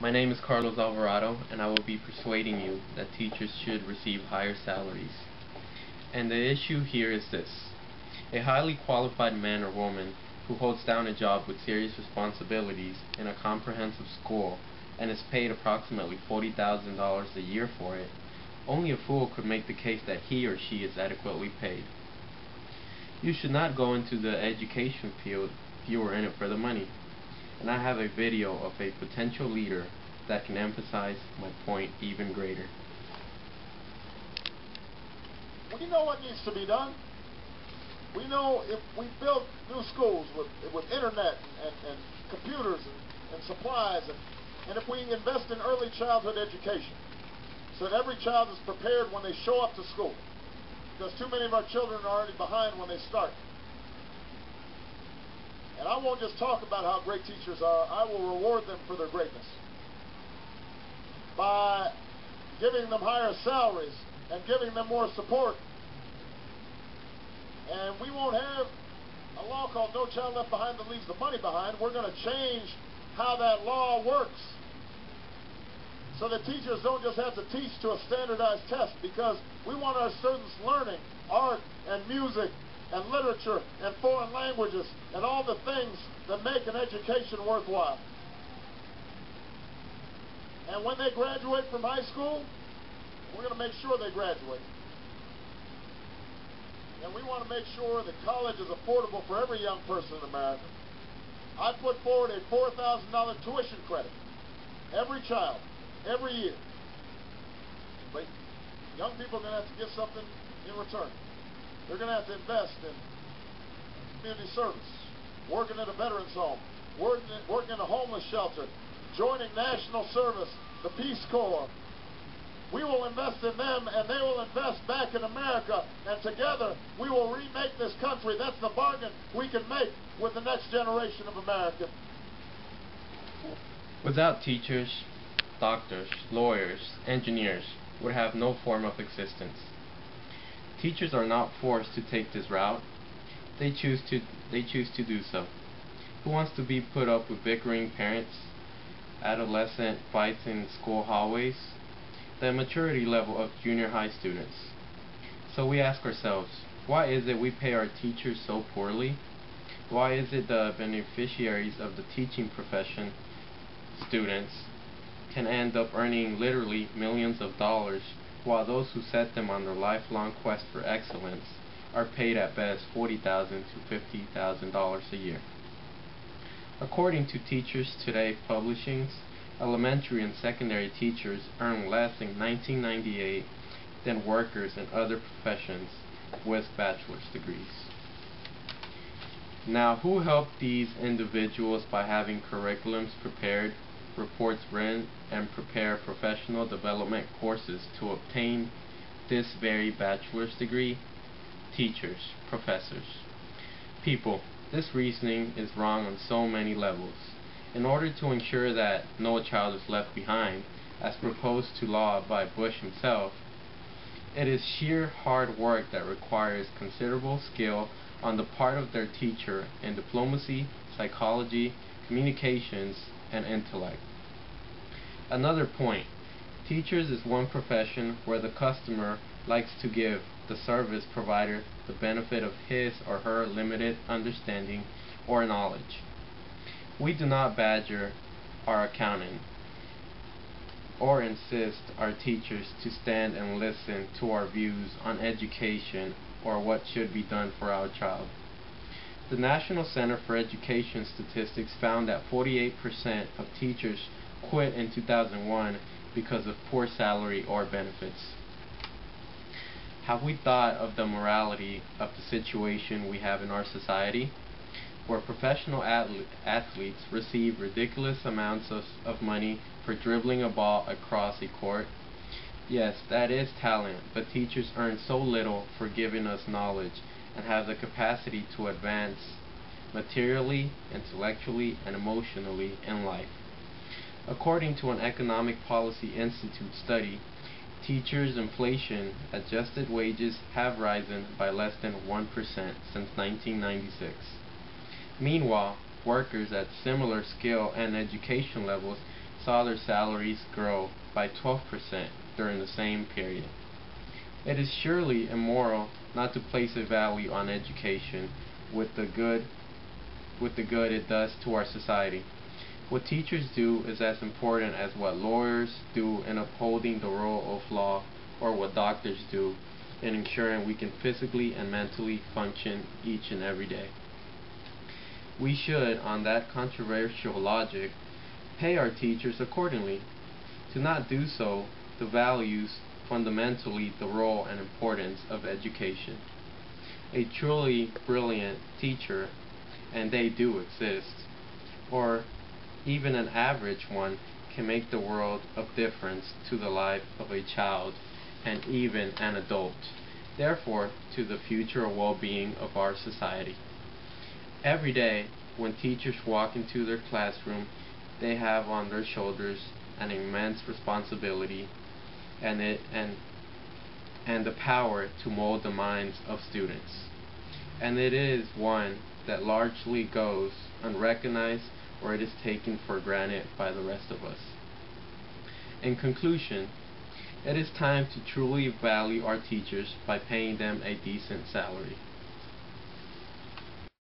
My name is Carlos Alvarado, and I will be persuading you that teachers should receive higher salaries. And the issue here is this. A highly qualified man or woman who holds down a job with serious responsibilities in a comprehensive school and is paid approximately $40,000 a year for it, only a fool could make the case that he or she is adequately paid. You should not go into the education field if you are in it for the money. And I have a video of a potential leader that can emphasize my point even greater. We know what needs to be done. We know if we build new schools with internet and computers and supplies, and if we invest in early childhood education so that every child is prepared when they show up to school, because too many of our children are already behind when they start. And I won't just talk about how great teachers are, I will reward them for their greatness by giving them higher salaries and giving them more support. And we won't have a law called No Child Left Behind that leaves the money behind. We're going to change how that law works so that teachers don't just have to teach to a standardized test, because we want our students learning art and music and literature and foreign languages and all the things that make an education worthwhile. And when they graduate from high school, we're going to make sure they graduate. And we want to make sure that college is affordable for every young person in America. I put forward a $4,000 tuition credit every child, every year. But young people are going to have to give something in return. They're going to have to invest in community service, working at a veterans home, working in a homeless shelter, joining national service, the Peace Corps. We will invest in them, and they will invest back in America, and together we will remake this country. That's the bargain we can make with the next generation of Americans. Without teachers, doctors, lawyers, engineers would have no form of existence. Teachers are not forced to take this route. They choose to do so. Who wants to be put up with bickering parents, adolescent fights in school hallways, the maturity level of junior high students? So we ask ourselves, why is it we pay our teachers so poorly? Why is it the beneficiaries of the teaching profession, students, can end up earning literally millions of dollars, while those who set them on their lifelong quest for excellence are paid at best $40,000 to $50,000 a year? According to Teachers Today publishings, elementary and secondary teachers earn less in 1998 than workers in other professions with bachelor's degrees. Now, who helped these individuals by having curriculums prepared, reports written, and prepare professional development courses to obtain this very bachelor's degree? Teachers, professors. People, this reasoning is wrong on so many levels. In order to ensure that no child is left behind, as proposed to law by Bush himself, it is sheer hard work that requires considerable skill on the part of their teacher in diplomacy, psychology, communications, and intellect. Another point, teachers is one profession where the customer likes to give the service provider the benefit of his or her limited understanding or knowledge. We do not badger our accountant or insist our teachers to stand and listen to our views on education or what should be done for our child. The National Center for Education Statistics found that 48% of teachers quit in 2001 because of poor salary or benefits. Have we thought of the morality of the situation we have in our society, where professional athletes receive ridiculous amounts of money for dribbling a ball across a court? Yes, that is talent, but teachers earn so little for giving us knowledge and have the capacity to advance materially, intellectually, and emotionally in life. According to an Economic Policy Institute study, teachers' inflation-adjusted wages have risen by less than 1% since 1996. Meanwhile, workers at similar skill and education levels saw their salaries grow by 12% during the same period. It is surely immoral not to place a value on education with the good it does to our society. What teachers do is as important as what lawyers do in upholding the rule of law, or what doctors do in ensuring we can physically and mentally function each and every day. We should, on that controversial logic, pay our teachers accordingly. To not do so devalues fundamentally the role and importance of education. A truly brilliant teacher, and they do exist, or even an average one, can make the world of difference to the life of a child and even an adult, therefore to the future well-being of our society. Every day, when teachers walk into their classroom, they have on their shoulders an immense responsibility and the power to mold the minds of students. And it is one that largely goes unrecognized, or it is taken for granted by the rest of us. In conclusion, it is time to truly value our teachers by paying them a decent salary.